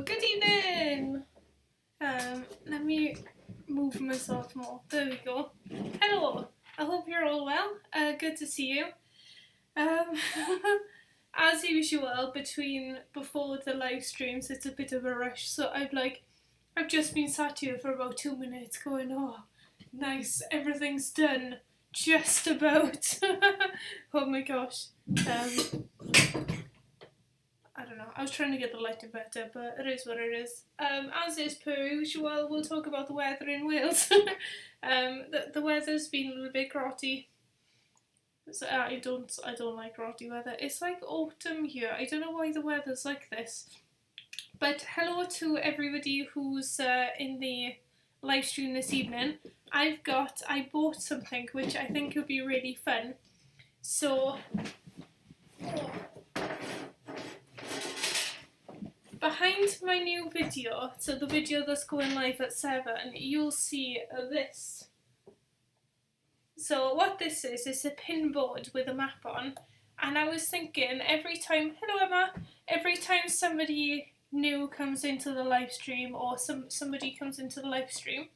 Good evening! Let me move myself more. There we go. Hello! I hope you're all well. Good to see you. As usual, before the live streams, it's a bit of a rush, so I've just been sat here for about 2 minutes going, oh, nice, everything's done. Just about. Oh my gosh. I don't know, I was trying to get the lighting better, but it is what it is. As is per usual, we'll talk about the weather in Wales. The weather's been a little bit grotty. So I don't like grotty weather. It's like autumn here. I don't know why the weather's like this. But hello to everybody who's in the live stream this evening. I bought something which I think will be really fun. So behind my new video, so the video that's going live at 7, you'll see this. So what this is a pin board with a map on, and I was thinking every time somebody new comes into the live stream, or somebody comes into the live stream,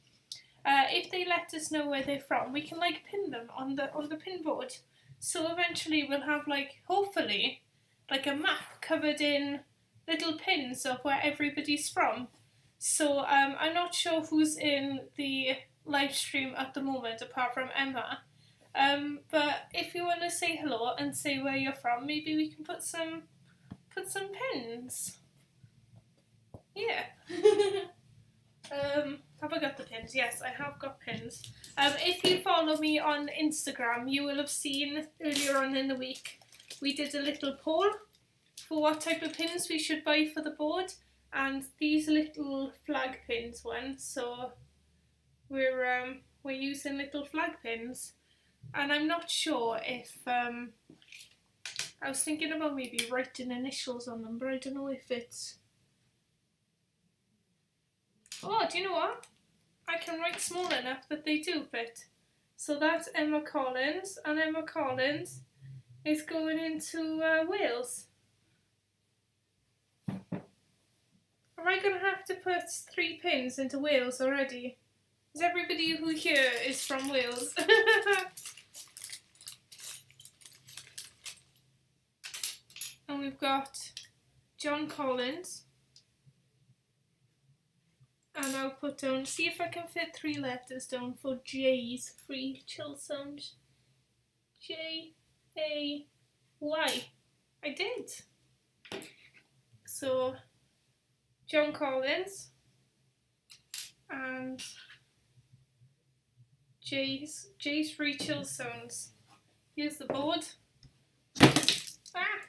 if they let us know where they're from, we can like pin them on the pin board. So eventually we'll have hopefully a map covered in little pins of where everybody's from. So I'm not sure who's in the live stream at the moment apart from Emma. But if you want to say hello and say where you're from, maybe we can put some pins. Yeah. Have I got the pins? Yes, I have got pins. If you follow me on Instagram, you will have seen earlier on in the week we did a little poll for what type of pins we should buy for the board, and these little flag pins won, so we're using little flag pins. And I'm not sure if I was thinking about maybe writing initials on them, but I don't know if it's... Oh, do you know what? I can write small enough that they do fit. So that's Emma Collins, and Emma Collins is going into Wales. Am I going to have to put 3 pins into Wales already? Is everybody who here is from Wales? And we've got John Collins. And I'll put down, see if I can fit 3 letters down for J's, 3 chill sounds. J-A-Y. I did. So, John Collins and J's 3 chill sounds. Here's the board. Ah!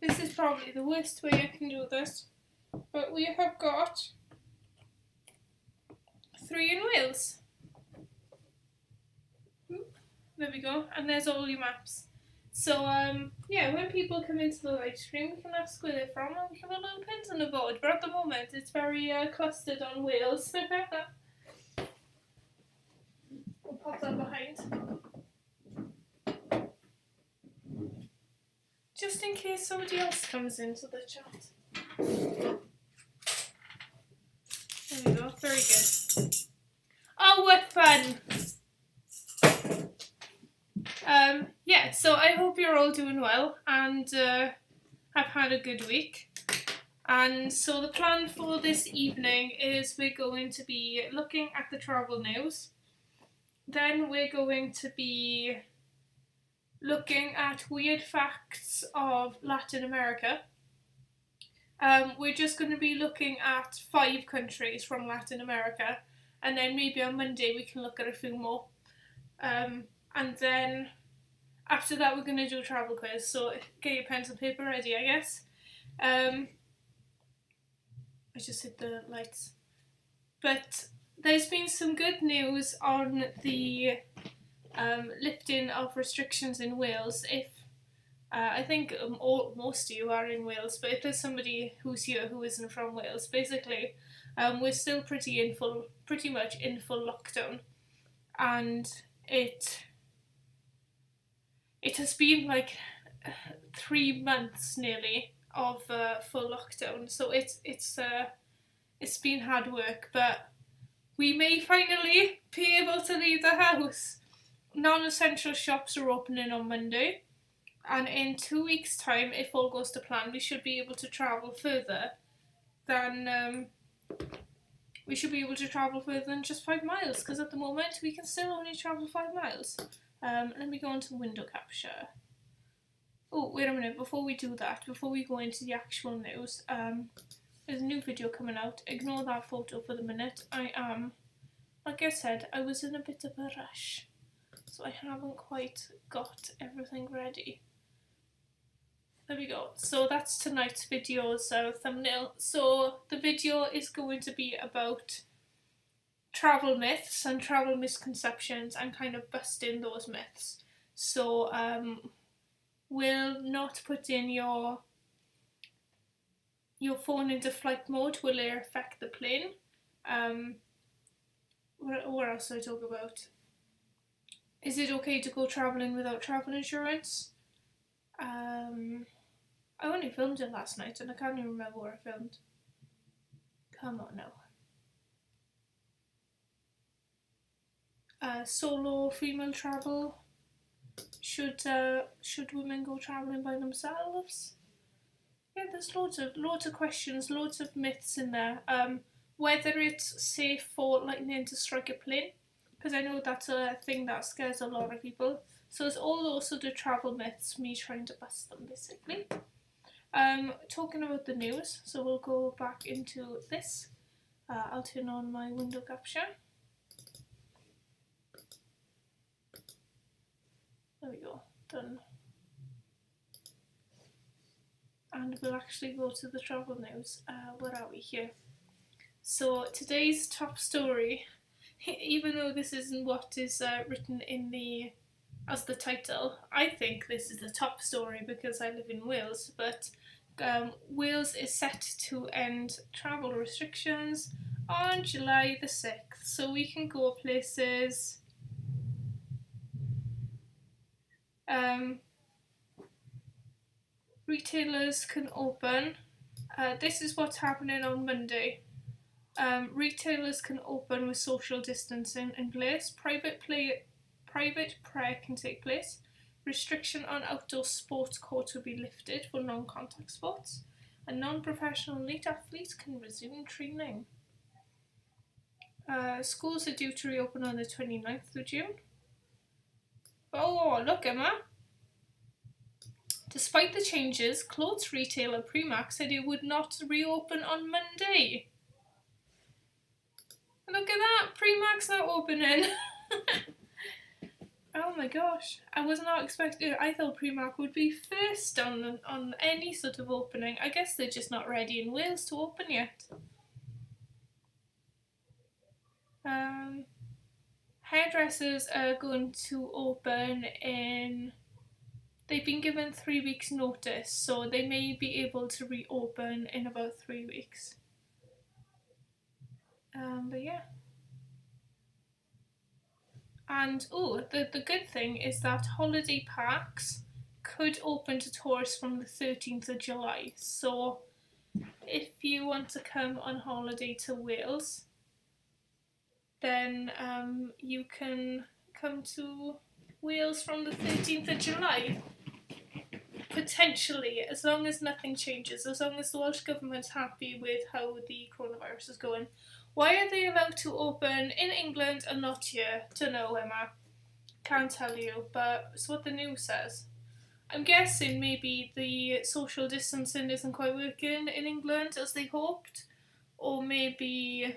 This is probably the worst way I can do this, but we have got 3 in Wales. There we go, and there's all your maps. So yeah, when people come into the live stream, we can ask where they're from, and we can have little pins on the board. But at the moment, it's very clustered on Wales. We'll pop that behind, just in case somebody else comes into the chat. There we go. Very good. Oh, what fun! Yeah, so I hope you're all doing well and have had a good week. And so the plan for this evening is we're going to be looking at the travel news. Then we're going to be looking at weird facts of Latin America. We're just going to be looking at 5 countries from Latin America, and then maybe on Monday we can look at a few more. And then after that we're going to do a travel quiz, so get your pens and paper ready, I guess. I just hit the lights. But there's been some good news on the lifting of restrictions in Wales. If I think most of you are in Wales, but if there's somebody who's here who isn't from Wales, basically we're still pretty much in full lockdown, and it has been like 3 months nearly of full lockdown, so it's been hard work, but we may finally be able to leave the house. Non-essential shops are opening on Monday, and in 2 weeks' time, if all goes to plan, we should be able to travel further than just 5 miles, because at the moment we can still only travel 5 miles. Let me go into window capture. Oh, wait a minute, before we do that, before we go into the actual news, there's a new video coming out. Ignore that photo for the minute. Like I said, I was in a bit of a rush, so I haven't quite got everything ready. There we go. So that's tonight's video's thumbnail. So the video is going to be about travel myths and travel misconceptions and kind of busting those myths. So we'll not put in your phone into flight mode. Will it affect the plane? What else did I talk about? Is it okay to go travelling without travel insurance? I only filmed it last night and I can't even remember where I filmed. Come on now. Solo female travel. Should women go travelling by themselves? Yeah, there's loads of questions, loads of myths in there. Whether it's safe for lightning to strike a plane, because I know that's a thing that scares a lot of people. So it's all those sort of travel myths, me trying to bust them basically. Talking about the news, so we'll go back into this. I'll turn on my window capture. There we go, done. And we'll actually go to the travel news. Where are we here? So today's top story, even though this isn't what is written in as the title, I think this is the top story because I live in Wales, but Wales is set to end travel restrictions on July the 6th, so we can go places. Retailers can open. This is what's happening on Monday. Retailers can open with social distancing in place. Private prayer can take place. Restriction on outdoor sports courts will be lifted for non-contact sports. And non-professional elite athletes can resume training. Schools are due to reopen on the 29th of June. Oh, look, Emma. Despite the changes, clothes retailer Primark said it would not reopen on Monday. Look at that, Primark's not opening. Oh my gosh, I was not expecting it. I thought Primark would be first on any sort of opening. I guess they're just not ready in Wales to open yet. hairdressers are going to open in... They've been given 3 weeks notice, so they may be able to reopen in about 3 weeks. But yeah. And the good thing is that holiday parks could open to tourists from the 13th of July. So if you want to come on holiday to Wales, then you can come to Wales from the 13th of July. Potentially, as long as nothing changes, as long as the Welsh Government's happy with how the coronavirus is going. Why are they allowed to open in England and not here? Don't know, Emma. Can't tell you, but it's what the news says. I'm guessing maybe the social distancing isn't quite working in England as they hoped, or maybe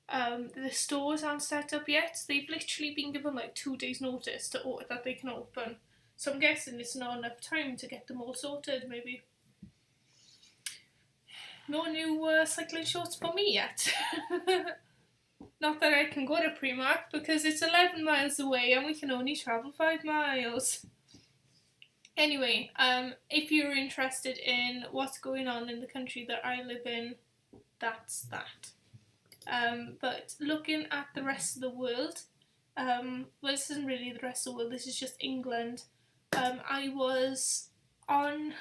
the stores aren't set up yet. They've literally been given like 2 days notice that they can open. So I'm guessing it's not enough time to get them all sorted, maybe. No new cycling shorts for me yet. Not that I can go to Primark because it's 11 miles away and we can only travel 5 miles. Anyway, if you're interested in what's going on in the country that I live in, that's that. But looking at the rest of the world, well, this isn't really the rest of the world, this is just England. I was on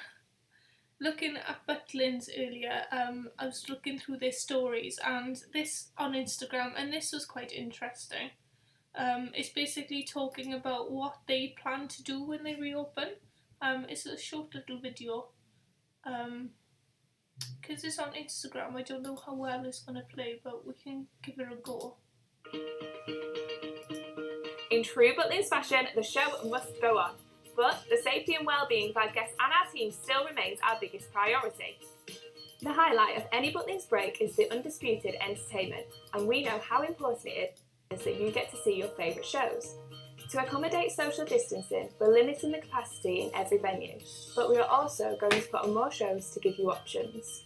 looking at Butlins earlier. I was looking through their stories and this on Instagram, and this was quite interesting. It's basically talking about what they plan to do when they reopen. It's a short little video. Because it's on Instagram, I don't know how well it's going to play, but we can give it a go. In true Butlins fashion, the show must go on. But the safety and well-being of our guests and our team still remains our biggest priority. The highlight of any Butlins break is the undisputed entertainment, and we know how important it is that you get to see your favourite shows. To accommodate social distancing, we're limiting the capacity in every venue, but we are also going to put on more shows to give you options.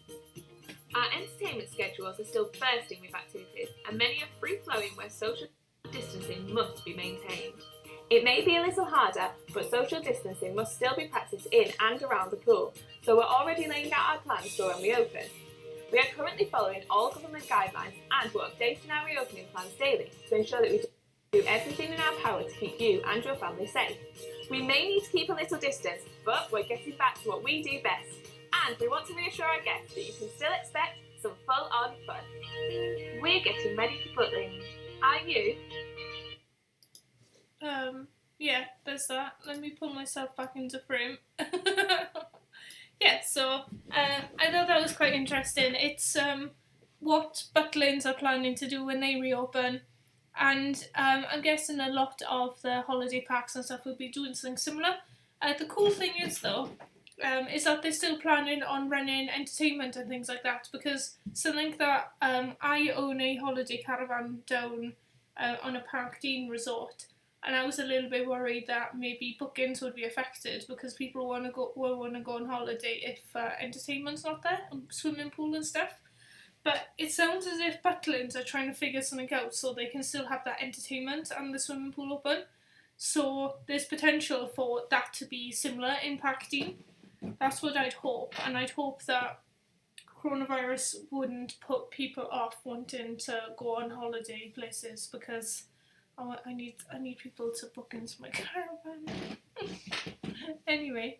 Our entertainment schedules are still bursting with activities, and many are free-flowing where social distancing must be maintained. It may be a little harder, but social distancing must still be practiced in and around the pool, so we're already laying out our plans for when we open. We are currently following all government guidelines and we're updating our reopening plans daily to ensure that we do everything in our power to keep you and your family safe. We may need to keep a little distance, but we're getting back to what we do best. And we want to reassure our guests that you can still expect some full-on fun. We're getting ready for Butlins. Are you? Yeah, there's that. Let me pull myself back into frame. Yeah, so I thought that was quite interesting. It's what Butlins are planning to do when they reopen, and I'm guessing a lot of the holiday parks and stuff will be doing something similar. The cool thing is though, is that they're still planning on running entertainment and things like that, because something that I own a holiday caravan down on a Park Dean resort, and I was a little bit worried that maybe bookings would be affected because people will want to go on holiday if entertainment's not there, and swimming pool and stuff. But it sounds as if Butlins are trying to figure something out so they can still have that entertainment and the swimming pool open. So there's potential for that to be similar in Park Dean. That's what I'd hope, and I'd hope that coronavirus wouldn't put people off wanting to go on holiday places, because I need people to book into my caravan. Anyway,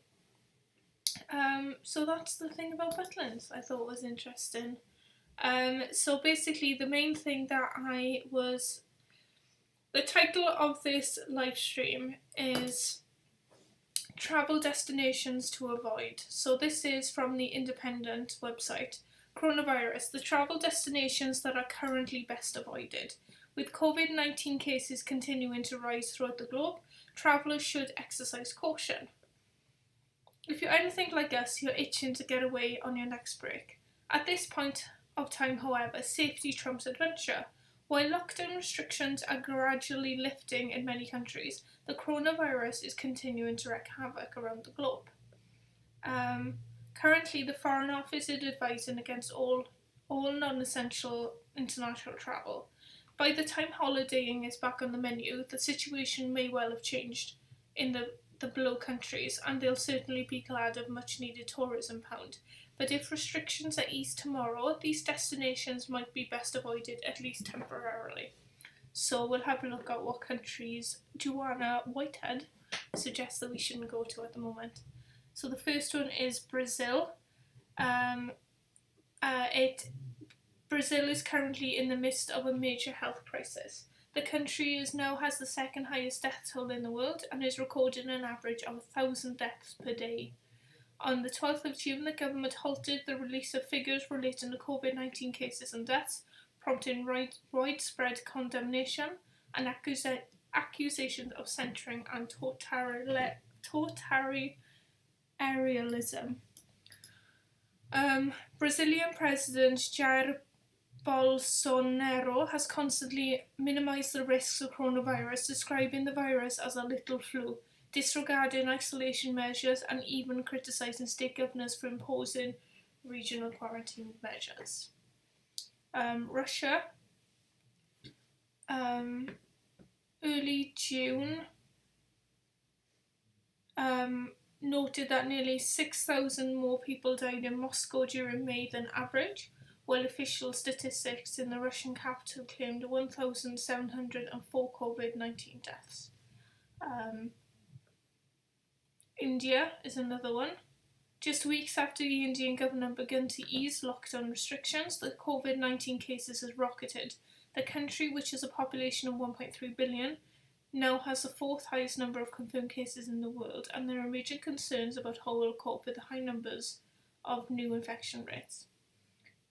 so that's the thing about Butlins I thought was interesting. So basically the main thing that the title of this live stream is Travel Destinations to Avoid. So this is from the Independent website. Coronavirus, the travel destinations that are currently best avoided. With COVID-19 cases continuing to rise throughout the globe, travellers should exercise caution. If you're anything like us, you're itching to get away on your next break. At this point of time, however, safety trumps adventure. While lockdown restrictions are gradually lifting in many countries, the coronavirus is continuing to wreak havoc around the globe. Currently, the Foreign Office is advising against all non-essential international travel. By the time holidaying is back on the menu, the situation may well have changed in the below countries, and they'll certainly be glad of much needed tourism pound. But if restrictions are eased tomorrow, these destinations might be best avoided, at least temporarily. So we'll have a look at what countries Joanna Whitehead suggests that we shouldn't go to at the moment. So the first one is Brazil. Brazil is currently in the midst of a major health crisis. The country now has the second highest death toll in the world and is recording an average of 1,000 deaths per day. On the 12th of June, the government halted the release of figures relating to COVID-19 cases and deaths, prompting widespread condemnation and accusations of censoring and totalitarianism. Brazilian President Jair Bolsonaro has constantly minimised the risks of coronavirus, describing the virus as a little flu, disregarding isolation measures and even criticising state governors for imposing regional quarantine measures. Russia, early June, noted that nearly 6,000 more people died in Moscow during May than average, while official statistics in the Russian capital claimed 1,704 COVID-19 deaths. India is another one. Just weeks after the Indian government began to ease lockdown restrictions, the COVID-19 cases has rocketed. The country, which has a population of 1.3 billion, now has the fourth highest number of confirmed cases in the world, and there are major concerns about how it will cope with the high numbers of new infection rates.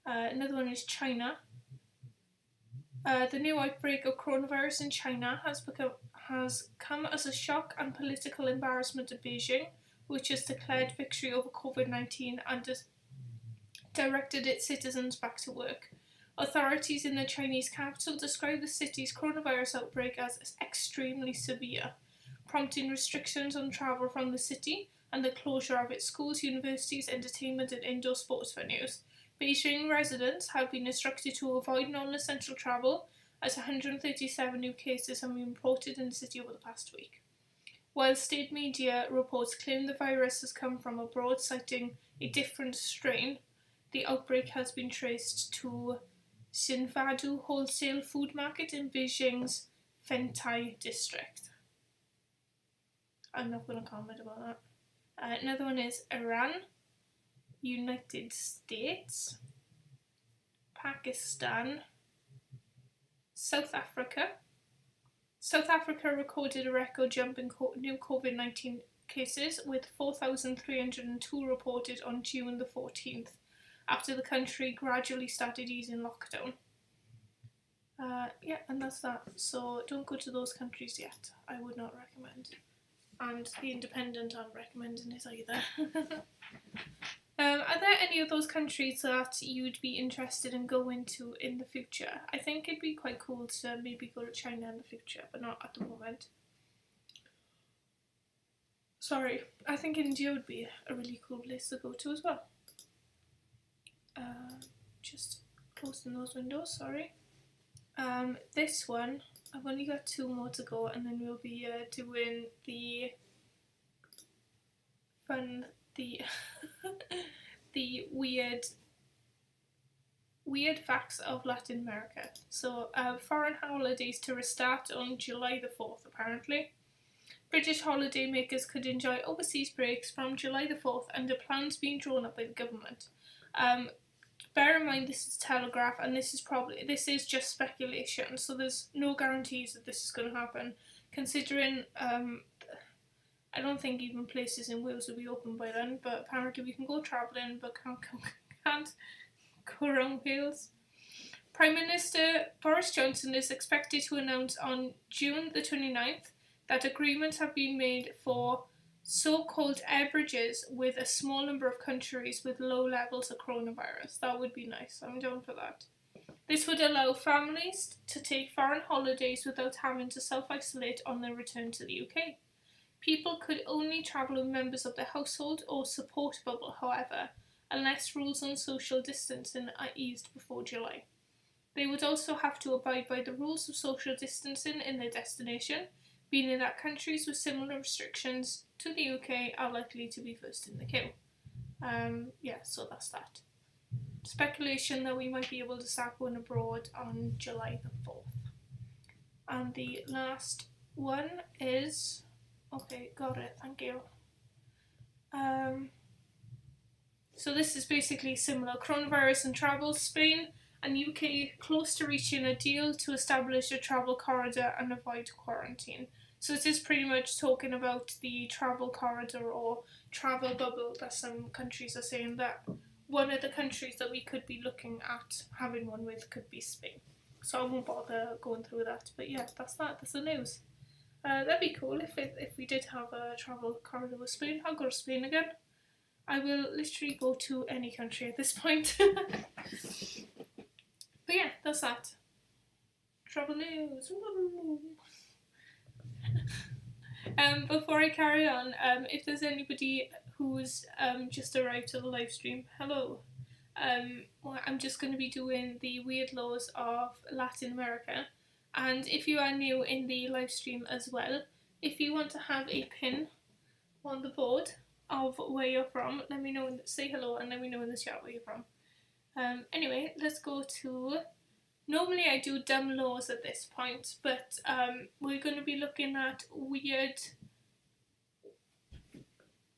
Another one is China. The new outbreak of coronavirus in China has come as a shock and political embarrassment to Beijing, which has declared victory over COVID-19 and has directed its citizens back to work. Authorities in the Chinese capital describe the city's coronavirus outbreak as extremely severe, prompting restrictions on travel from the city and the closure of its schools, universities, entertainment and indoor sports venues. Beijing residents have been instructed to avoid non-essential travel, as 137 new cases have been reported in the city over the past week. While state media reports claim the virus has come from abroad, citing a different strain, the outbreak has been traced to Xinfadu wholesale food market in Beijing's Fentai district. I'm not going to comment about that. Another one is Iran, United States, Pakistan, South Africa. South Africa recorded a record jump in new COVID-19 cases, with 4,302 reported on June the 14th, after the country gradually started easing lockdown. And that's that. So don't go to those countries yet. I would not recommend. And The Independent aren't recommending it either. Are there any of those countries that you'd be interested in going to in the future? I think it'd be quite cool to maybe go to China in the future, but not at the moment. Sorry, I think India would be a really cool place to go to as well. Just closing those windows, sorry. This one, I've only got 2 more to go, and then we'll be doing the the weird facts of Latin America. So, foreign holidays to restart on July the 4th, apparently. British holidaymakers could enjoy overseas breaks from July the 4th under plans being drawn up by the government. Bear in mind this is Telegraph, and this is just speculation, so there's no guarantees that this is going to happen, considering I don't think even places in Wales will be open by then, but apparently we can go travelling but can't go around Wales. Prime Minister Boris Johnson is expected to announce on June the 29th that agreements have been made for so-called air bridges with a small number of countries with low levels of coronavirus. That would be nice. I'm down for that. This would allow families to take foreign holidays without having to self-isolate on their return to the UK. People could only travel with members of their household or support bubble, however, unless rules on social distancing are eased before July. They would also have to abide by the rules of social distancing in their destination, meaning that countries with similar restrictions to the UK are likely to be first in the queue. Yeah, so that's that. Speculation that we might be able to start going abroad on July the 4th. And the last one is... Okay, got it, thank you. So this is basically similar. Coronavirus and travel. Spain and UK close to reaching a deal to establish a travel corridor and avoid quarantine. So it is pretty much talking about the travel corridor or travel bubble that some countries are saying that one of the countries that we could be looking at having one with could be Spain. So I won't bother going through that. But yeah, that's that. That's the news. That'd be cool if we did have a travel corridor with Spain. I'll go to Spain again. I will literally go to any country at this point. But yeah, that's that. Travel news. Before I carry on, if there's anybody who's just arrived to the live stream, hello. Well, I'm just going to be doing the weird laws of Latin America, and if you are new in the live stream as well, if you want to have a pin on the board of where you're from, let me know, say hello and let me know in the chat where you're from. Anyway, let's go to... Normally I do dumb laws at this point, but we're going to be looking at weird...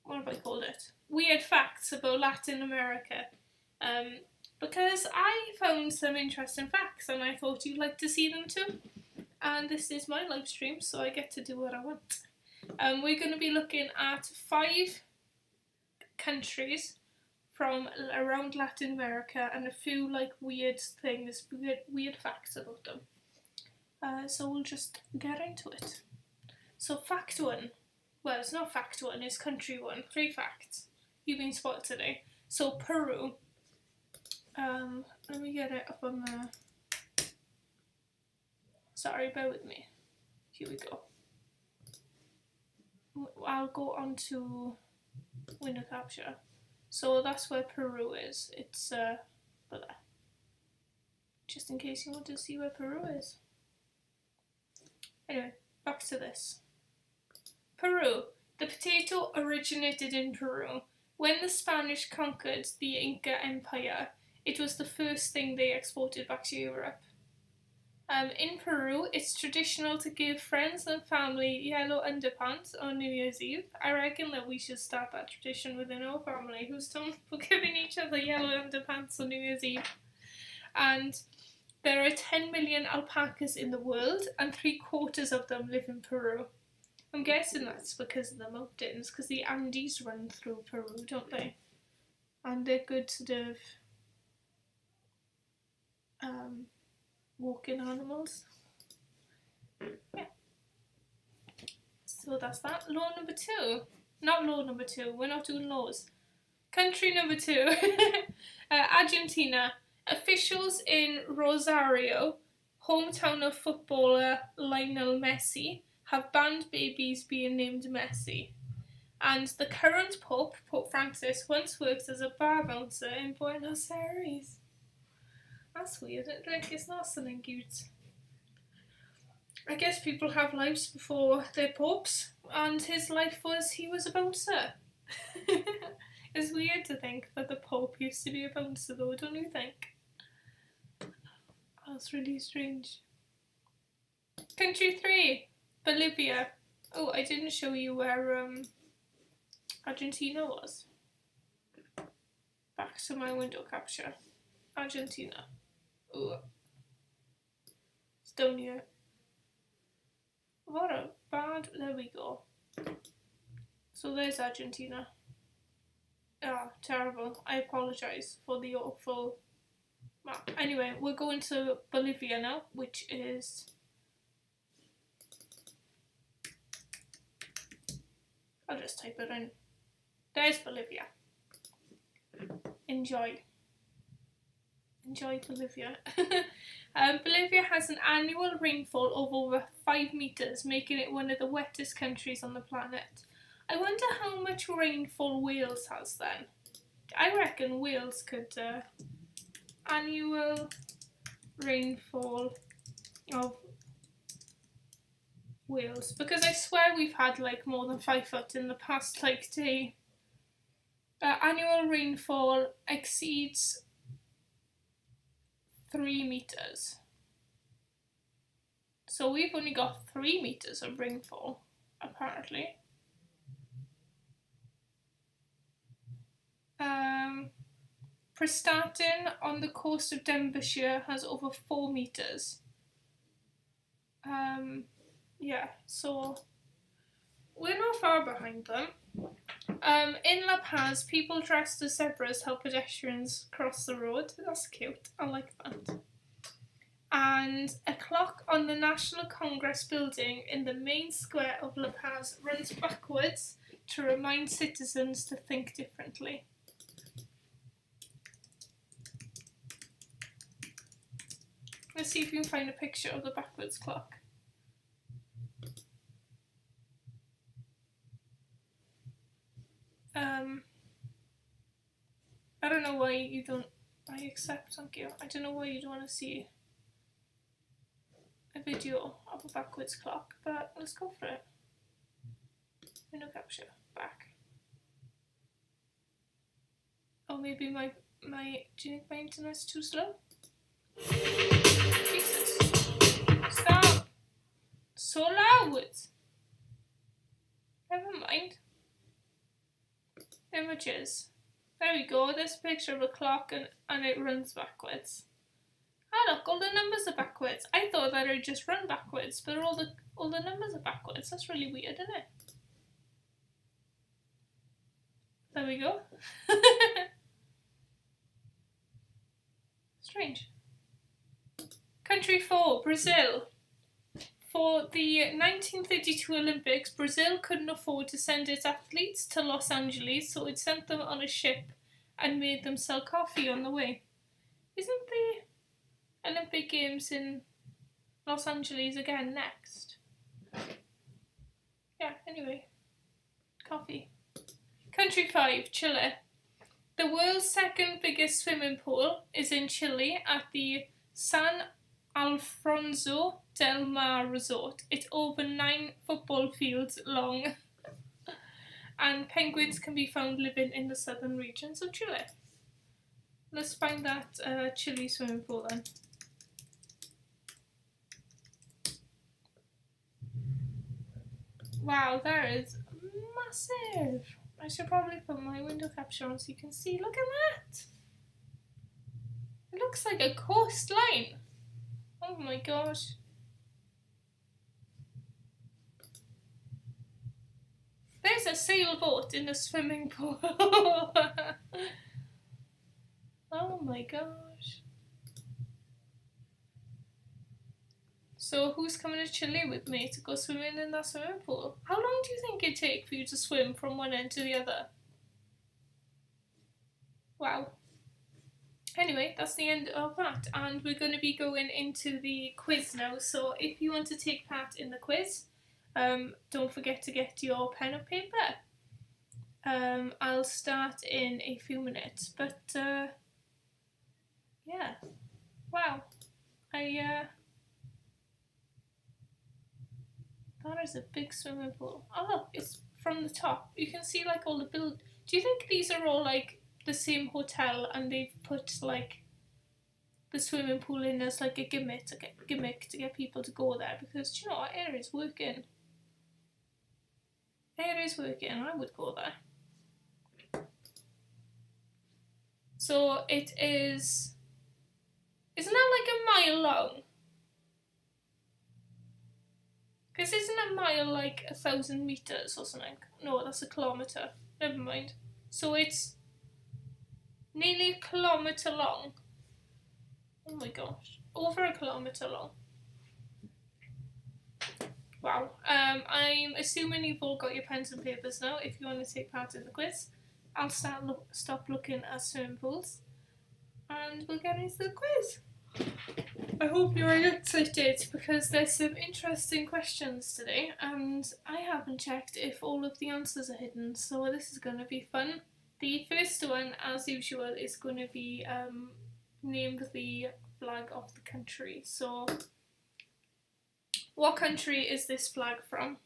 What have I called it? Weird facts about Latin America. Because I found some interesting facts and I thought you'd like to see them too. And this is my live stream, so I get to do what I want. We're going to be looking at 5 countries from around Latin America and a few like weird things, weird facts about them. So we'll just get into it. So fact 1. Well, it's not fact 1, it's country 1. 3 facts. You've been spotted today. So Peru. Let me get it up on the... Sorry, bear with me. Here we go. I'll go on to window capture. So that's where Peru is. It's just in case you want to see where Peru is. Anyway, back to this. Peru. The potato originated in Peru. When the Spanish conquered the Inca Empire, it was the first thing they exported back to Europe. In Peru, it's traditional to give friends and family yellow underpants on New Year's Eve. I reckon that we should start that tradition within our family. Who's done for giving each other yellow underpants on New Year's Eve? And there are 10 million alpacas in the world, and 3/4 of them live in Peru. I'm guessing that's because of the mountains, because the Andes run through Peru, don't they? And they're good sort of walking animals. Yeah. So that's that. Law number 2. Not law number 2, we're not doing laws. Country number 2. Argentina. Officials in Rosario, hometown of footballer Lionel Messi, have banned babies being named Messi. And the current Pope, Pope Francis, once worked as a bar bouncer in Buenos Aires. That's weird, like, it's not something cute. I guess people have lives before they're popes, and his life was he was a bouncer. It's weird to think that the Pope used to be a bouncer though, don't you think? That's really strange. Country 3, Bolivia. Oh, I didn't show you where Argentina was. Back to my window capture. Argentina. Ooh. It's down here. What a bad... There we go. So there's Argentina. Ah, terrible. I apologise for the awful map. Anyway, we're going to Bolivia now, which is... I'll just type it in. There's Bolivia. Enjoy. Enjoy Bolivia. Bolivia has an annual rainfall of over 5 metres, making it one of the wettest countries on the planet. I wonder how much rainfall Wales has then. I reckon Wales could... annual rainfall of Wales, because I swear we've had like more than 5 foot in the past like day. Annual rainfall exceeds 3 meters. So we've only got 3 meters of rainfall, apparently. Prestatyn on the coast of Denbighshire has over 4 meters. Yeah, so we're not far behind them. In La Paz, people dressed as zebras help pedestrians cross the road. That's cute. I like that. And a clock on the National Congress building in the main square of La Paz runs backwards to remind citizens to think differently. Let's see if we can find a picture of the backwards clock. I don't know why you don't. I accept, thank you. I don't know why you don't want to see a video of a backwards clock, but let's go for it. Window capture, back. Oh, maybe do you think my internet's too slow? Jesus. Stop! So loud! Never mind. Images. There we go, there's a picture of a clock and it runs backwards. Ah look, all the numbers are backwards. I thought that it would just run backwards, but all the numbers are backwards. That's really weird, isn't it? There we go. Strange. Country 4, Brazil. For the 1932 Olympics, Brazil couldn't afford to send its athletes to Los Angeles, so it sent them on a ship and made them sell coffee on the way. Isn't the Olympic Games in Los Angeles again next? Yeah, anyway. Coffee. Country 5, Chile. The world's second biggest swimming pool is in Chile at the San Alfonso del Mar Resort. It's over 9 football fields long. And penguins can be found living in the southern regions of Chile. Let's find that Chile swimming pool then. Wow, that is massive. I should probably put my window capture on so you can see. Look at that. It looks like a coastline. Oh my gosh. There's a sailboat in the swimming pool. Oh my gosh. So who's coming to Chile with me to go swimming in that swimming pool? How long do you think it'd take for you to swim from one end to the other? Wow. Anyway, that's the end of that, and we're going to be going into the quiz now. So if you want to take part in the quiz, don't forget to get your pen and paper. I'll start in a few minutes, but yeah, wow, that is a big swimming pool. Oh look, it's from the top. You can see like all the build. Do you think these are all like the same hotel and they've put like the swimming pool in as like a gimmick to get people to go there? Because do you know what, it is working. It is working. I would go there. So it is. Isn't that like a mile long? Because isn't a mile like 1,000 meters or something? No, that's a kilometer. Never mind. So it's nearly a kilometer long. Oh my gosh. Over a kilometer long. Wow. I'm assuming you've all got your pens and papers now if you want to take part in the quiz. I'll stop looking at swimming pools and we'll get into the quiz. I hope you're excited because there's some interesting questions today and I haven't checked if all of the answers are hidden, so this is going to be fun. The first one, as usual, is going to be named the flag of the country. So, what country is this flag from?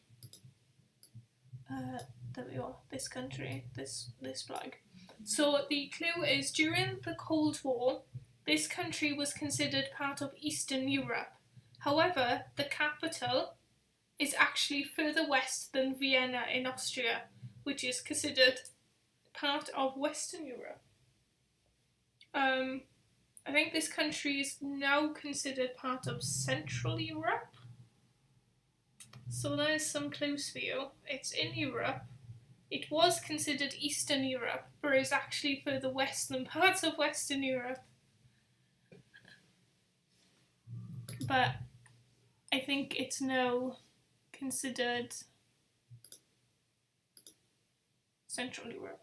There we are. This country, this flag. So the clue is, during the Cold War, this country was considered part of Eastern Europe. However, the capital is actually further west than Vienna in Austria, which is considered part of Western Europe. I think this country is now considered part of Central Europe. So there's some clues for you. It's in Europe. It was considered Eastern Europe, but is actually further west than parts of Western Europe. But I think it's now considered Central Europe.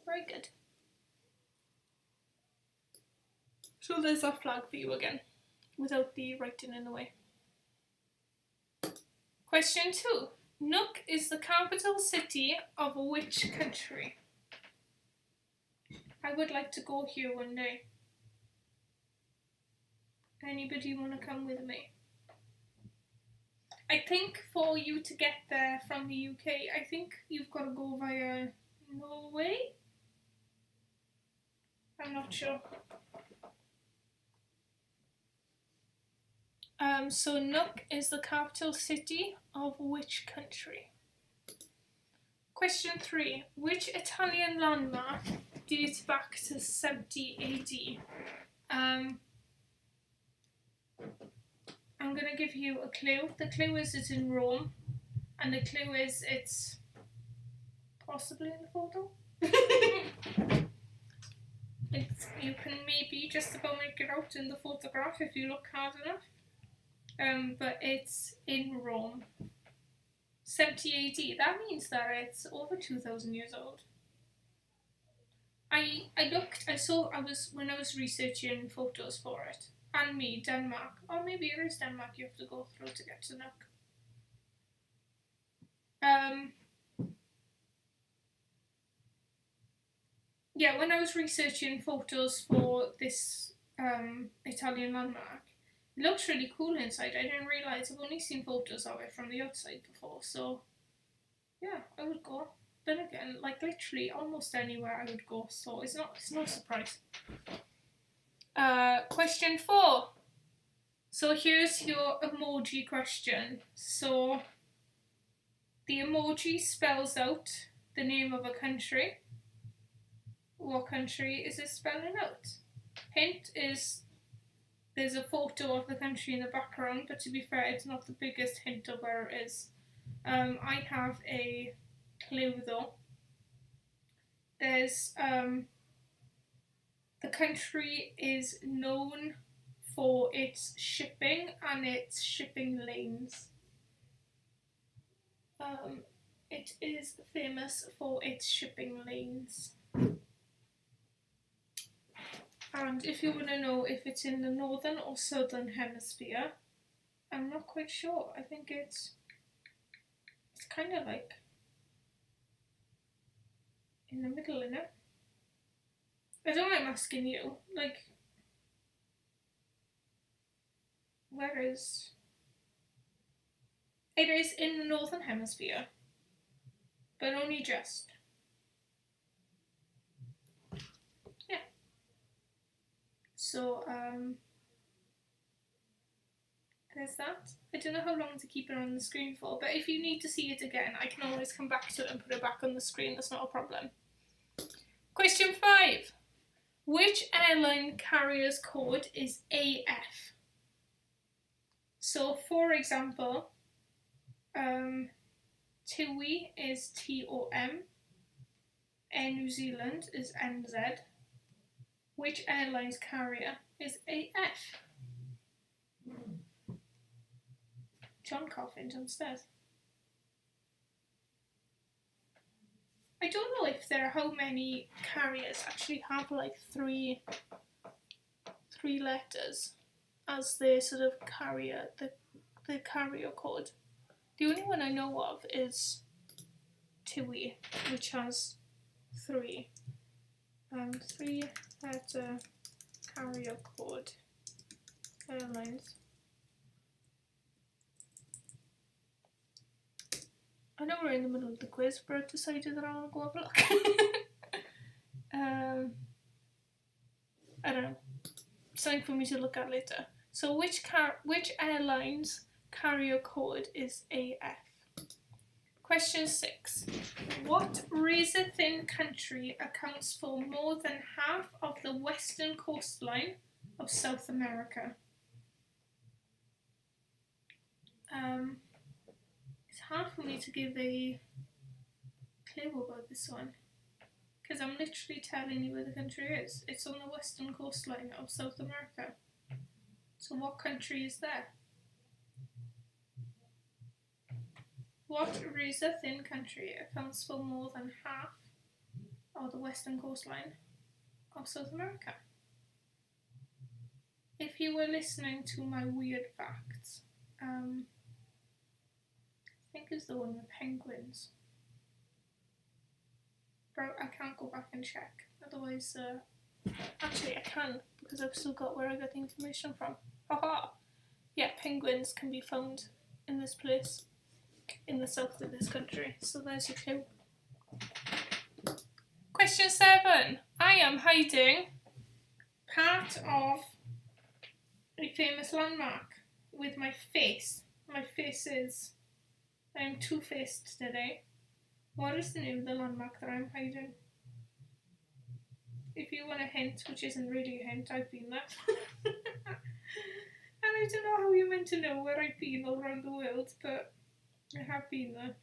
Very good. So there's our flag for you again, without the writing in the way. Question 2. Nuuk is the capital city of which country? I would like to go here one day. Anybody want to come with me? I think for you to get there from the UK, I think you've got to go via Norway? I'm not sure. So Nuuk is the capital city of which country? Question 3. Which Italian landmark dates back to 70 AD? I'm going to give you a clue. The clue is it's in Rome, and the clue is it's possibly in the photo. You can maybe just about make it out in the photograph if you look hard enough. But it's in Rome. 70 AD. That means that it's over 2,000 years old. When I was researching photos for it, and Denmark. Or maybe it is Denmark you have to go through to get to Nuuk. Yeah, when I was researching photos for this Italian landmark, it looks really cool inside. I didn't realise, I've only seen photos of it from the outside before, so yeah, I would go. Then again, like literally almost anywhere I would go, so it's no surprise. Question 4. So here's your emoji question. So the emoji spells out the name of a country. What country is it spelling out? Hint is there's a photo of the country in the background, but to be fair, it's not the biggest hint of where it is. I have a clue though. There's the country is known for its shipping and its shipping lanes. It is famous for its shipping lanes. And if you want to know if it's in the northern or southern hemisphere, I'm not quite sure. I think it's kind of like in the middle, innit? I don't know, I'm asking you, like, where is... It is in the northern hemisphere, but only just. Yeah. So, there's that. I don't know how long to keep it on the screen for, but if you need to see it again, I can always come back to it and put it back on the screen, that's not a problem. Question 5. Which airline carrier's code is AF? So, for example, TUI is TOM, Air New Zealand is NZ. Which airline's carrier is AF? John coughing downstairs. I don't know if how many carriers actually have like three letters as their sort of carrier, the carrier code. The only one I know of is TUI, which has 3 letter carrier code airlines. I know we're in the middle of the quiz, but I've decided that I want to go have a look. I don't know. Something for me to look at later. So which airline's carrier code is AF? Question 6. What razor-thin country accounts for more than half of the western coastline of South America? It's hard for me to give a clue about this one, because I'm literally telling you where the country is. It's on the western coastline of South America. So what country is there? What razor-thin country accounts for more than half of the western coastline of South America? If you were listening to my weird facts, I think it's the one with penguins. But I can't go back and check. Otherwise, actually I can, because I've still got where I got the information from. Haha! Yeah, penguins can be found in this place, in the south of this country. So there's your clue. Question 7. I am hiding part of a famous landmark with my face. My face is... I am two-faced today. What is the name of the landmark that I'm hiding? If you want a hint, which isn't really a hint, I've been there. And I don't know how you're meant to know where I've been all around the world, but I have been there.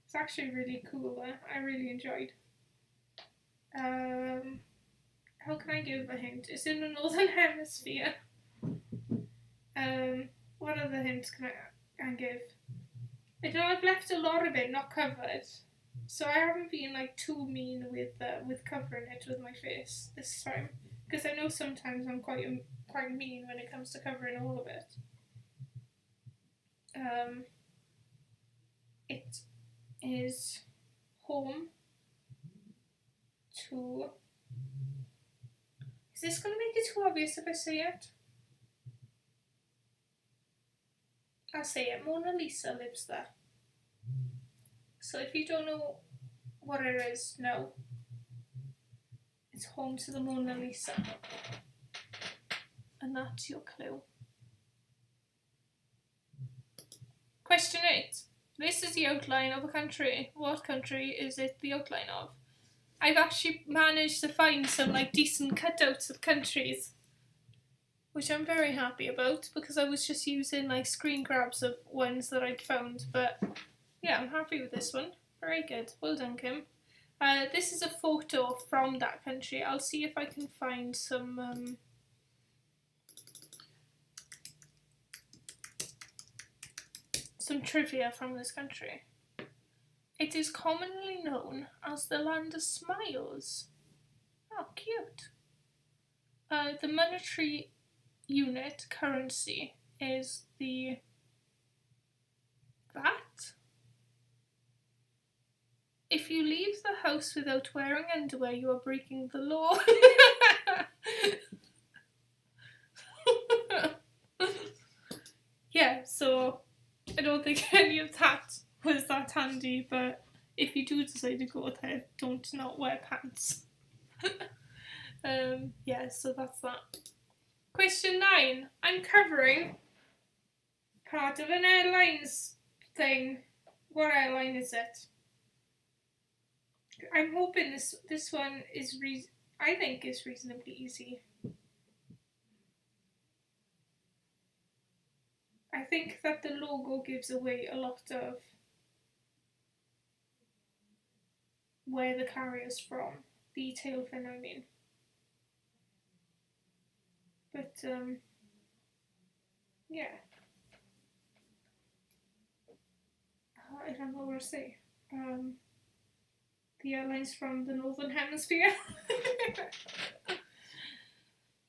It's actually really cool there. I really enjoyed. How can I give a hint? It's in the Northern Hemisphere. What other hints can I give? I know I've left a lot of it not covered, so I haven't been like too mean with covering it with my face this time, because I know sometimes I'm quite mean when it comes to covering all of it. It is home to... Is this going to make it too obvious if I say it? I'll say it. Mona Lisa lives there. So if you don't know what it is, no. It's home to the Mona Lisa. And that's your clue. Question 8. This is the outline of a country. What country is it the outline of? I've actually managed to find some like decent cutouts of countries, which I'm very happy about, because I was just using like screen grabs of ones that I'd found. But yeah, I'm happy with this one. Very good. Well done, Kim. This is a photo from that country. I'll see if I can find some trivia from this country. It is commonly known as the land of smiles. Oh, cute. The monetary unit currency is the VAT. If you leave the house without wearing underwear, you are breaking the law. Yeah, so I don't think any of that was that handy, but if you do decide to go there, don't not wear pants. Yeah, so that's that. Question 9. I'm covering part of an airlines thing. What airline is it? I'm hoping this one is I think it's reasonably easy. I think that the logo gives away a lot of where the carrier's from. The tail fin, I mean. But, yeah. I don't know what to say. The airline's from the Northern Hemisphere.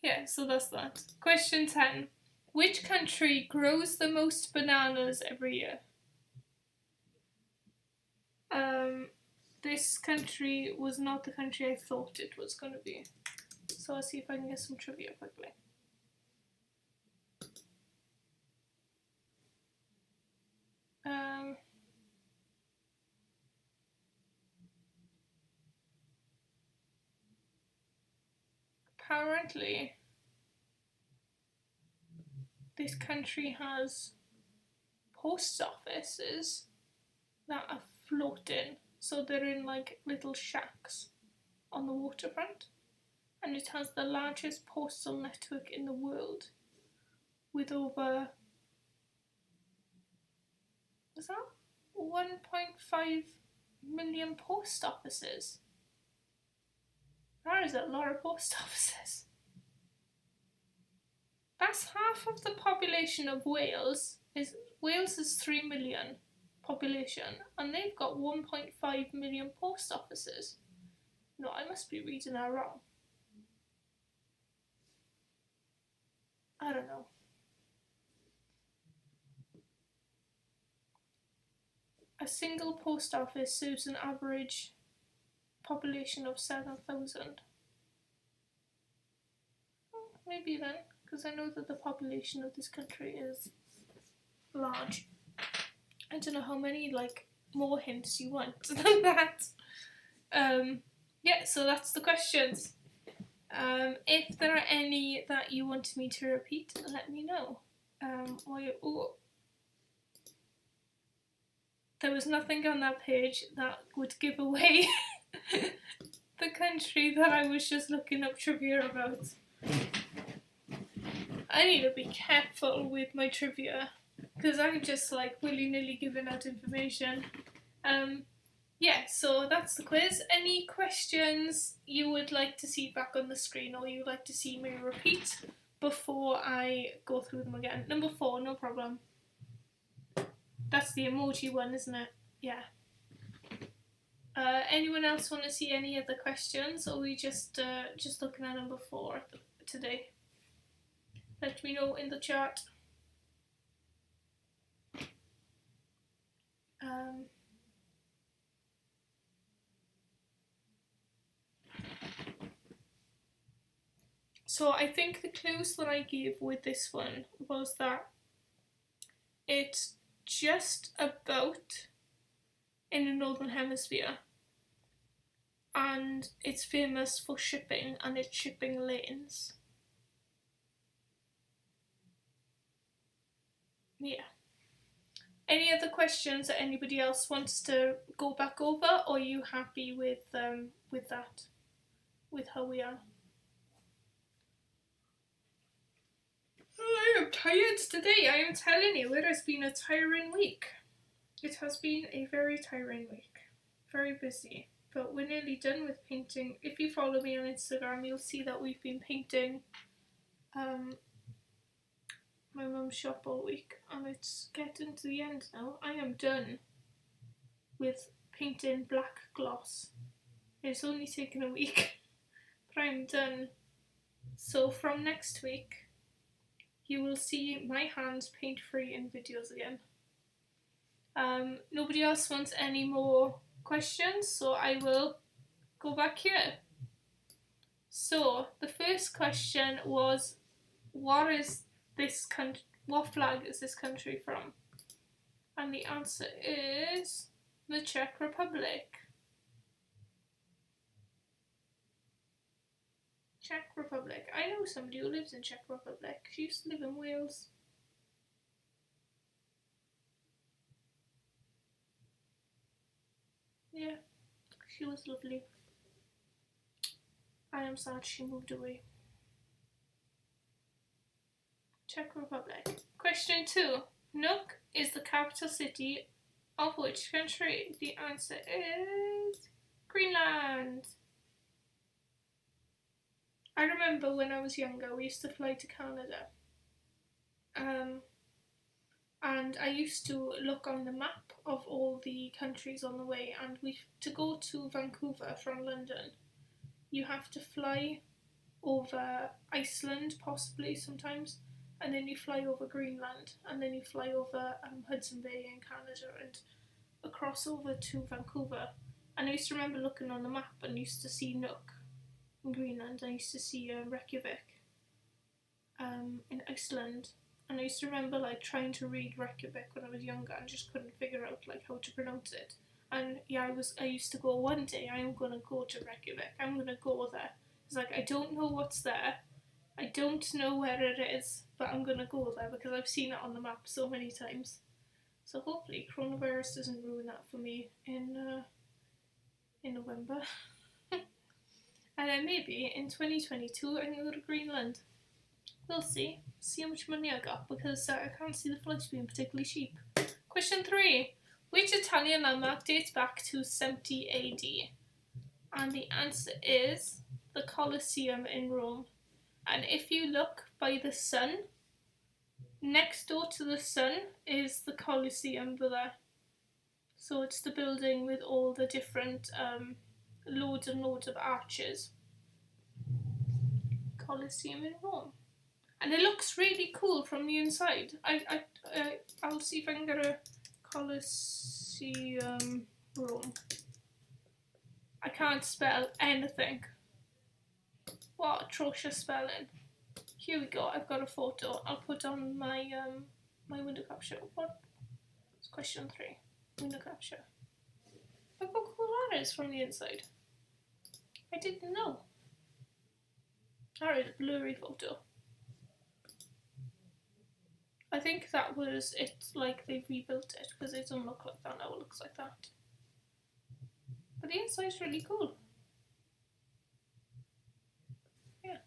Yeah, so that's that. Question 10. Which country grows the most bananas every year? This country was not the country I thought it was going to be. So I'll see if I can get some trivia quickly. Apparently, this country has post offices that are floating, so they're in like little shacks on the waterfront, and it has the largest postal network in the world with over, is that 1.5 million post offices? That is a lot of post offices. That's half of the population of Wales. Wales is 3 million population, and they've got 1.5 million post offices. No, I must be reading that wrong. I don't know. A single post office serves an average population of 7,000. Maybe then, because I know that the population of this country is large. I don't know how many more hints you want than that. Yeah, so that's the questions. If there are any that you want me to repeat, let me know. There was nothing on that page that would give away the country that I was just looking up trivia about. I need to be careful with my trivia, because I'm just willy-nilly giving out information. Yeah, so that's the quiz. Any questions you would like to see back on the screen, or you'd like to see me repeat before I go through them again? Number 4, no problem. That's the emoji one, isn't it? Yeah. Anyone else want to see any other questions, or are we just looking at number 4 today? Let me know in the chat. So I think the clues that I gave with this one was that it's just about in the Northern Hemisphere, and it's famous for shipping and its shipping lanes. Yeah. Any other questions that anybody else wants to go back over, or are you happy with that? With how we are? I am tired today, I am telling you, it has been a tiring week. It has been a very tiring week. Very busy. But we're nearly done with painting. If you follow me on Instagram, you'll see that we've been painting my mum's shop all week, and it's getting to the end now. I am done with painting black gloss. It's only taken a week, but I'm done. So from next week, you will see my hands paint free in videos again. Nobody else wants any more questions, so I will go back here. So the first question was, what flag is this country from? And the answer is the Czech Republic. Czech Republic. I know somebody who lives in Czech Republic. She used to live in Wales. Yeah, she was lovely. I am sad she moved away. Czech Republic. Question 2. Nuuk is the capital city of which country? The answer is Greenland. I remember when I was younger, we used to fly to Canada. And I used to look on the map of all the countries on the way, and to go to Vancouver from London, you have to fly over Iceland, possibly sometimes, and then you fly over Greenland, and then you fly over Hudson Bay in Canada, and across over to Vancouver. And I used to remember looking on the map and used to see Nuuk in Greenland. I used to see Reykjavik in Iceland, and I used to remember like trying to read Reykjavik when I was younger and just couldn't figure out like how to pronounce it. And yeah, I used to go, one day I'm gonna go to Reykjavik. I'm gonna go there. It's like, I don't know what's there. I don't know where it is, but I'm gonna go there because I've seen it on the map so many times. So hopefully coronavirus doesn't ruin that for me in November. And then maybe in 2022 I can go to Greenland. We'll see. See how much money I got, because I can't see the flights being particularly cheap. Question 3. Which Italian landmark dates back to 70 AD? And the answer is the Colosseum in Rome. And if you look by the sun, next door to the sun is the Colosseum there. So it's the building with all the different loads and loads of arches. Colosseum in Rome. And it looks really cool from the inside. I'll see if I can get a Colosseum Rome. I can't spell anything. What atrocious spelling. Here we go, I've got a photo. I'll put on my my window capture. What? It's question 3. Window capture. Look how cool that is from the inside. I didn't know. Alright, a blurry photo. I think that was it, like they've rebuilt it, because it doesn't look like that now, it looks like that. But the inside's really cool. Yeah,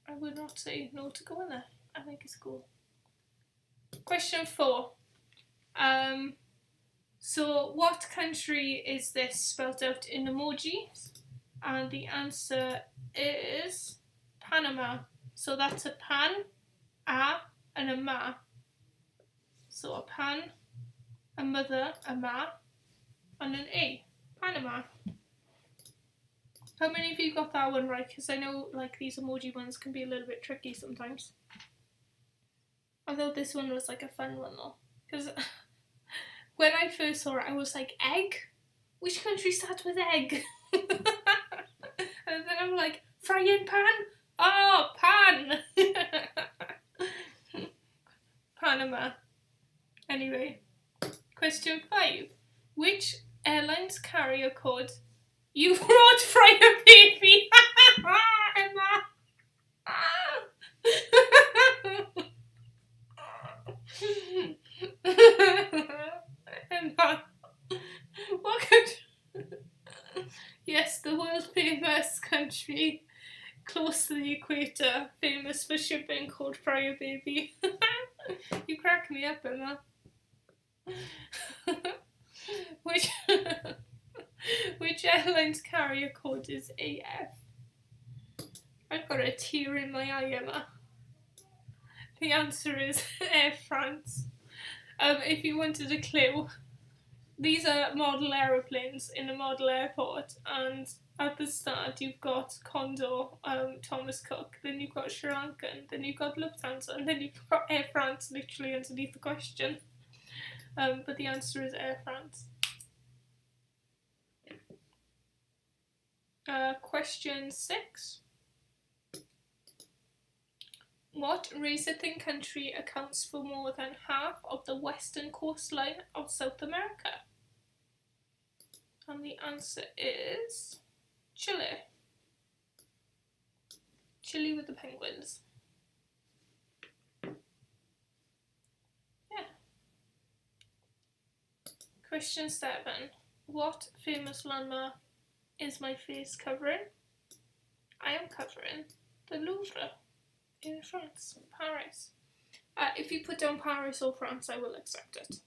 I would not say no to going there. I think it's cool. Question 4. So what country is this spelled out in emojis? And the answer is Panama. So that's a pan, a, and a ma. So a pan, a mother, a ma, and an A. Panama. How many of you got that one right? Because I know like these emoji ones can be a little bit tricky sometimes. I thought this one was like a fun one though. Because when I first saw it I was like, egg? Which country starts with egg? And then I'm like, frying pan? Oh, pan! Panama. Anyway, question 5. Which airline's carrier code? You wrote Fryer Baby! Emma! Emma! What country? Yes, the world famous country close to the equator, famous for shipping, called Fryer Baby. You crack me up, Emma. Which airline's carrier code is AF? I've got a tear in my eye, Emma. The answer is Air France. If you wanted a clue, these are model aeroplanes in a model airport, and at the start you've got Condor, Thomas Cook, then you've got Sri Lankan, then you've got Lufthansa, and then you've got Air France literally underneath the question. But the answer is Air France. Question 6. What razor-thin country accounts for more than half of the western coastline of South America? And the answer is Chile. Chile with the penguins. Yeah. Question 7. What famous landmark is my face covering? I am covering the Louvre in France, Paris. If you put down Paris or France, I will accept it.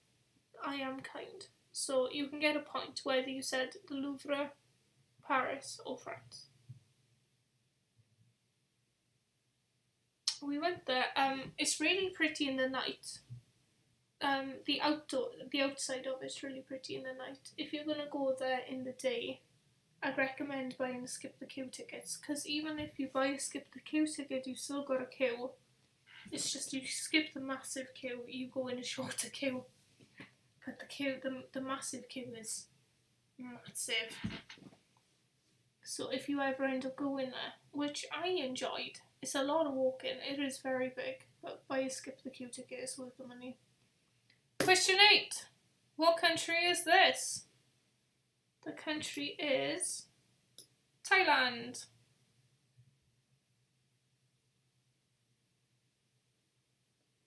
I am kind. So you can get a point whether you said the Louvre, Paris or France. We went there. It's really pretty in the night. The outside of it's really pretty in the night. If you're gonna go there in the day, I'd recommend buying the skip the queue tickets, because even if you buy a skip the queue ticket, you've still got a queue. It's just you skip the massive queue, you go in a shorter queue. But the massive queue is massive. So if you ever end up going there, which I enjoyed, it's a lot of walking, it is very big, but buy a skip the queue ticket, is worth the money. Question 8. What country is this? The country is Thailand.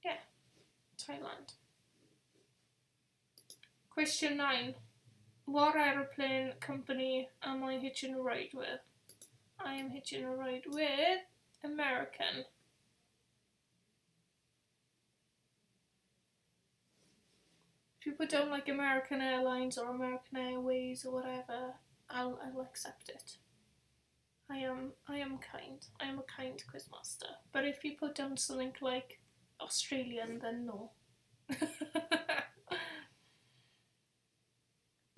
Yeah, Thailand. Question 9. What aeroplane company am I hitching a ride with? I am hitching a ride with American. If you put down like American Airlines or American Airways or whatever, I'll accept it. I am kind. I am a kind quizmaster. But if you put down something like Australian, then no.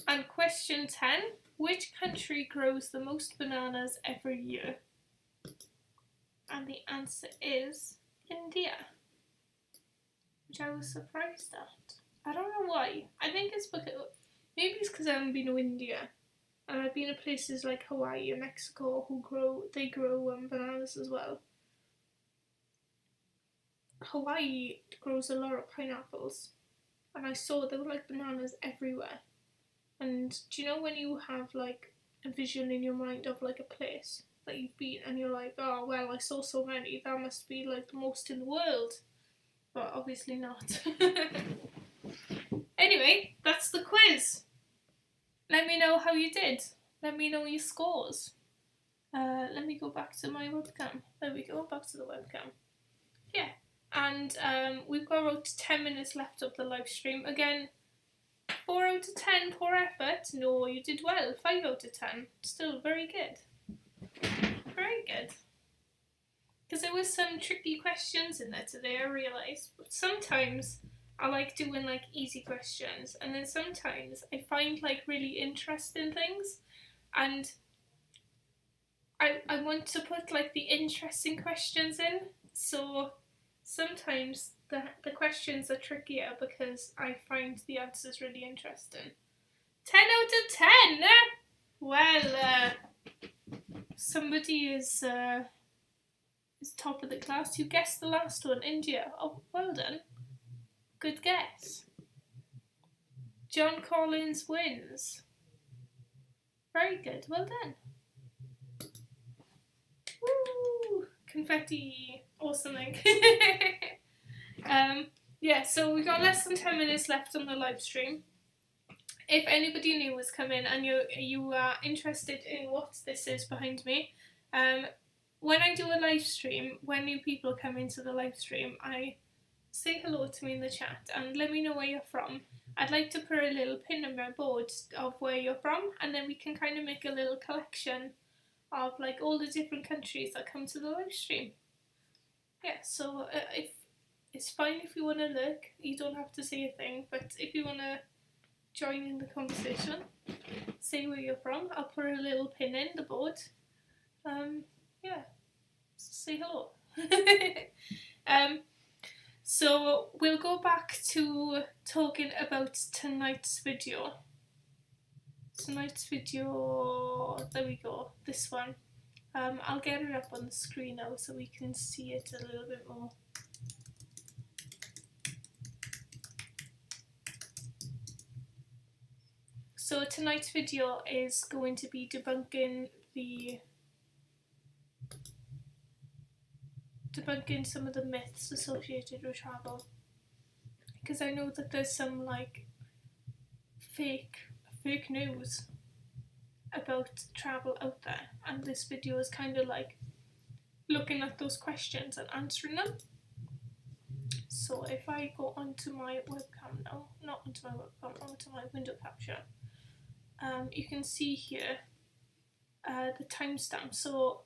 And question 10. Which country grows the most bananas every year? And the answer is India. Which I was surprised at. I don't know why. I think it's because, maybe it's because I haven't been to India. And I've been to places like Hawaii and Mexico they grow bananas as well. Hawaii grows a lot of pineapples. And I saw there were like bananas everywhere. And do you know when you have like a vision in your mind of like a place that you've been and you're like, oh well, I saw so many, that must be like the most in the world. But obviously not. Anyway, that's the quiz. Let me know how you did. Let me know your scores. Let me go back to my webcam. There we go, back to the webcam. Yeah, and we've got about 10 minutes left of the live stream. Again, 4 out of 10, poor effort. No, you did well. 5 out of 10. Still very good. Very good. Because there was some tricky questions in there today, I realised. But sometimes I like doing like easy questions, and then sometimes I find like really interesting things, and I want to put like the interesting questions in. So sometimes the questions are trickier because I find the answers really interesting. 10 out of 10! Well, somebody is top of the class. You guessed the last one, India. Oh, well done. Good guess. John Collins wins. Very good, well done. Woo! Confetti or something. Yeah, so we got less than 10 minutes left on the live stream. If anybody new has come in and you are interested in what this is behind me, when I do a live stream, when new people come into the live stream, I say hello to me in the chat and let me know where you're from. I'd like to put a little pin on my board of where you're from, and then we can kind of make a little collection of like all the different countries that come to the live stream. Yeah, so if it's fine if you want to look, you don't have to say a thing, but if you want to join in the conversation, say where you're from. I'll put a little pin in the board. Yeah, so say hello. So we'll go back to talking about tonight's video. Tonight's video, there we go, this one. I'll get it up on the screen now so we can see it a little bit more. So tonight's video is going to be debunking some of the myths associated with travel, because I know that there's some like fake news about travel out there, and this video is kind of like looking at those questions and answering them. So if I go onto my webcam now, not onto my webcam, onto my window capture, you can see here the timestamp. So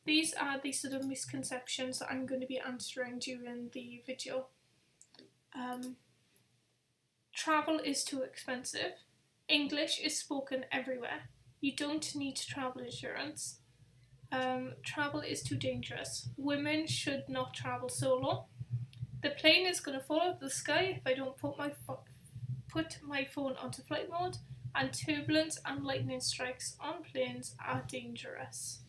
these are the sort of misconceptions that I'm going to be answering during the video. Travel is too expensive. English is spoken everywhere. You don't need travel insurance. Travel is too dangerous. Women should not travel solo. The plane is going to fall out of the sky if I don't put my phone onto flight mode. and turbulence and lightning strikes on planes are dangerous.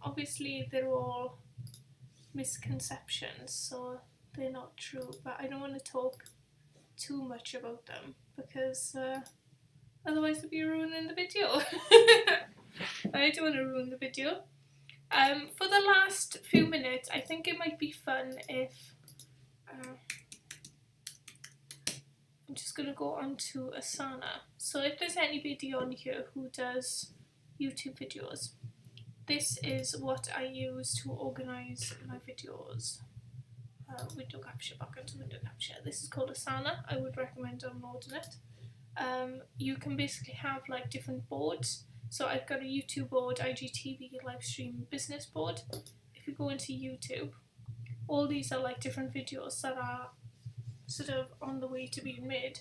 Obviously they're all misconceptions, so they're not true, but I don't want to talk too much about them because otherwise it'd be ruining the video. I don't want to ruin the video. For the last few minutes, I think it might be fun if I'm just going to go on to Asana. So if there's anybody on here who does YouTube videos, this is what I use to organise my videos. Window capture, back into window capture. This is called Asana. I would recommend downloading it. You can basically have like different boards. So I've got a YouTube board, IGTV, live stream, business board. If you go into YouTube, all these are like different videos that are sort of on the way to being made.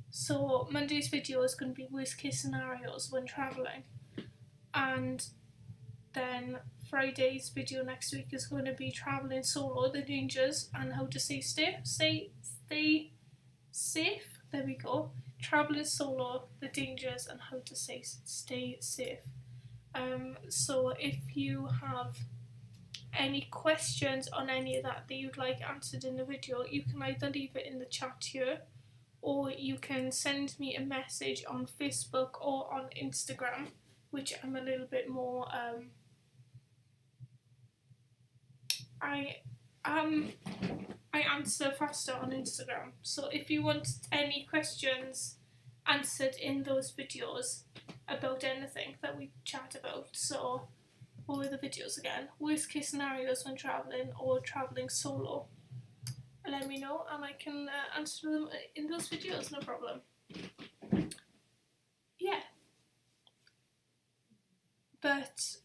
So Monday's video is going to be worst case scenarios when travelling, and then Friday's video next week is going to be travelling solo, the dangers and how to stay safe. There we go. Travelling solo, the dangers and how to stay safe. So if you have any questions on any of that you'd like answered in the video, you can either leave it in the chat here, or you can send me a message on Facebook or on Instagram, which I'm a little bit more I answer faster on Instagram. So if you want any questions answered in those videos about anything that we chat about, so what were the videos again? Worst case scenarios when travelling or travelling solo, let me know and I can answer them in those videos, no problem. Yeah. But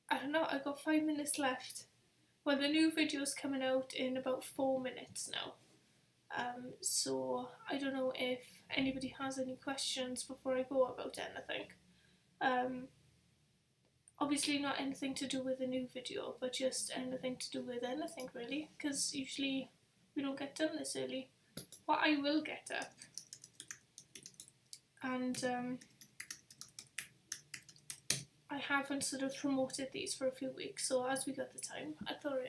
I don't know, I got 5 minutes left. Well, the new video's coming out in about 4 minutes now. So I don't know if anybody has any questions before I go about anything. Obviously not anything to do with the new video, but just anything to do with anything really, because usually we don't get done this early. But I will get up. And I haven't sort of promoted these for a few weeks, so as we got the time, I thought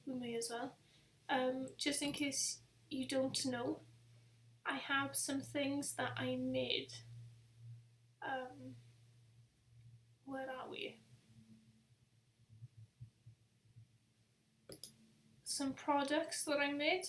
we may as well. Just in case you don't know, I have some things that I made. Where are we? Some products that I made.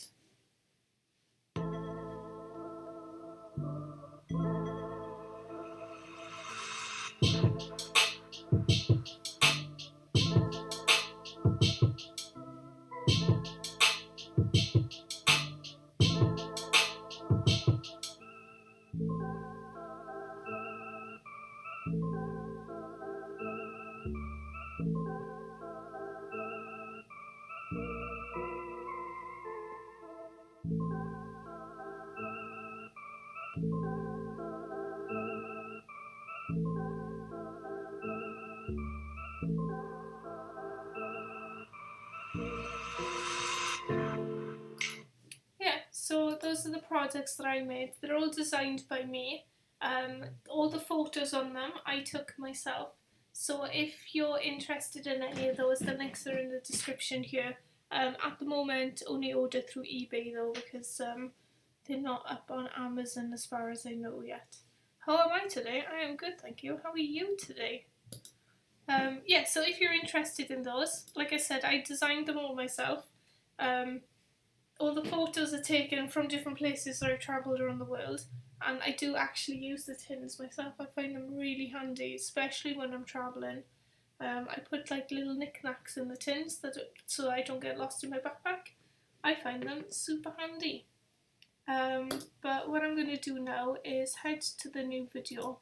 So those are the products that I made. They're all designed by me. All the photos on them I took myself. So if you're interested in any of those, the links are in the description here. At the moment, only order through eBay though, because they're not up on Amazon as far as I know yet. How am I today? I am good, thank you. How are you today? Yeah, so if you're interested in those, like I said, I designed them all myself. All the photos are taken from different places that I've travelled around the world, and I do actually use the tins myself. I find them really handy, especially when I'm travelling. I put like little knickknacks in the tins so I don't get lost in my backpack. I find them super handy. But what I'm going to do now is head to the new video.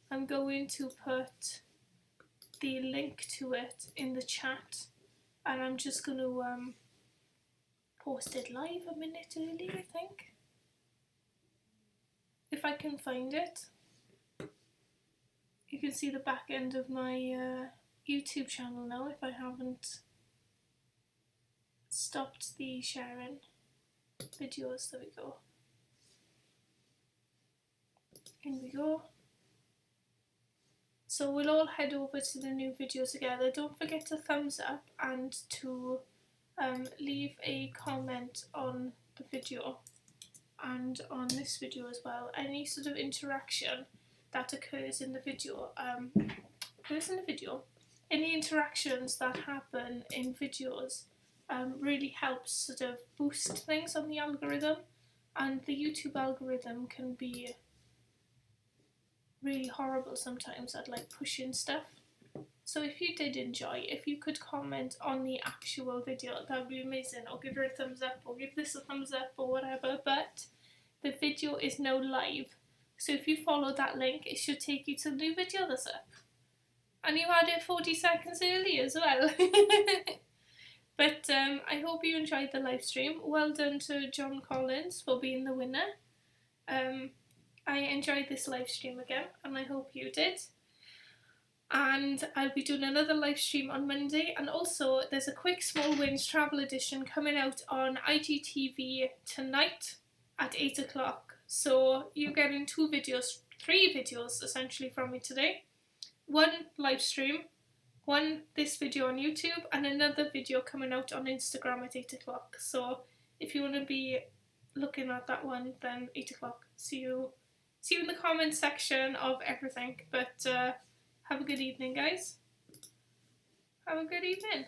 I'm going to put the link to it in the chat, and I'm just going to post it live a minute early, I think, if I can find it. You can see the back end of my YouTube channel now if I haven't stopped the sharing videos. There we go. In we go. So we'll all head over to the new video together. Don't forget to thumbs up and to leave a comment on the video and on this video as well. Any sort of interaction that occurs in the video, any interactions that happen in videos really helps sort of boost things on the algorithm, and the YouTube algorithm can be really horrible sometimes at like pushing stuff. So if you did enjoy, if you could comment on the actual video, that would be amazing, or give her a thumbs up, or give this a thumbs up, or whatever. But the video is now live, so if you follow that link, it should take you to the new video that's up. And you had it 40 seconds early as well. But I hope you enjoyed the live stream. Well done to John Collins for being the winner. I enjoyed this live stream again, and I hope you did. And I'll be doing another live stream on Monday, and also there's a quick Small Wins travel edition coming out on IGTV tonight at 8 o'clock. So you're getting three videos essentially from me today. One live stream, one this video on YouTube, and another video coming out on Instagram at 8 o'clock. So if you want to be looking at that one, then 8 o'clock. See you in the comment section of everything. But have a good evening, guys. Have a good evening.